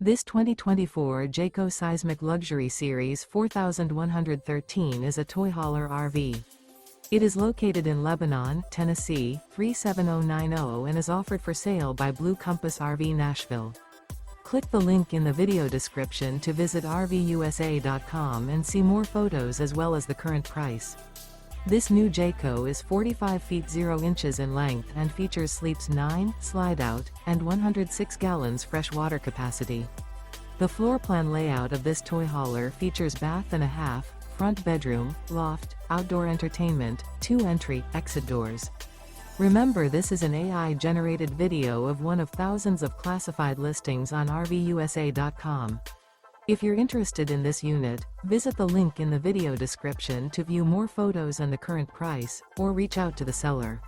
This 2024 Jayco Seismic Luxury Series 4113 is a toy hauler RV. It is located in Lebanon, Tennessee, 37090 and is offered for sale by Blue Compass RV Nashville. Click the link in the video description to visit RVUSA.com and see more photos as well as the current price. This new Jayco is 45 feet 0 inches in length and features sleeps 9, Slideout, and 106 gallons fresh water capacity. The floor plan layout of this toy hauler features bath and a half, front bedroom, loft, outdoor entertainment, 2 entry/exit doors. Remember, this is an AI-generated video of one of thousands of classified listings on RVUSA.com. If you're interested in this unit, visit the link in the video description to view more photos and the current price, or reach out to the seller.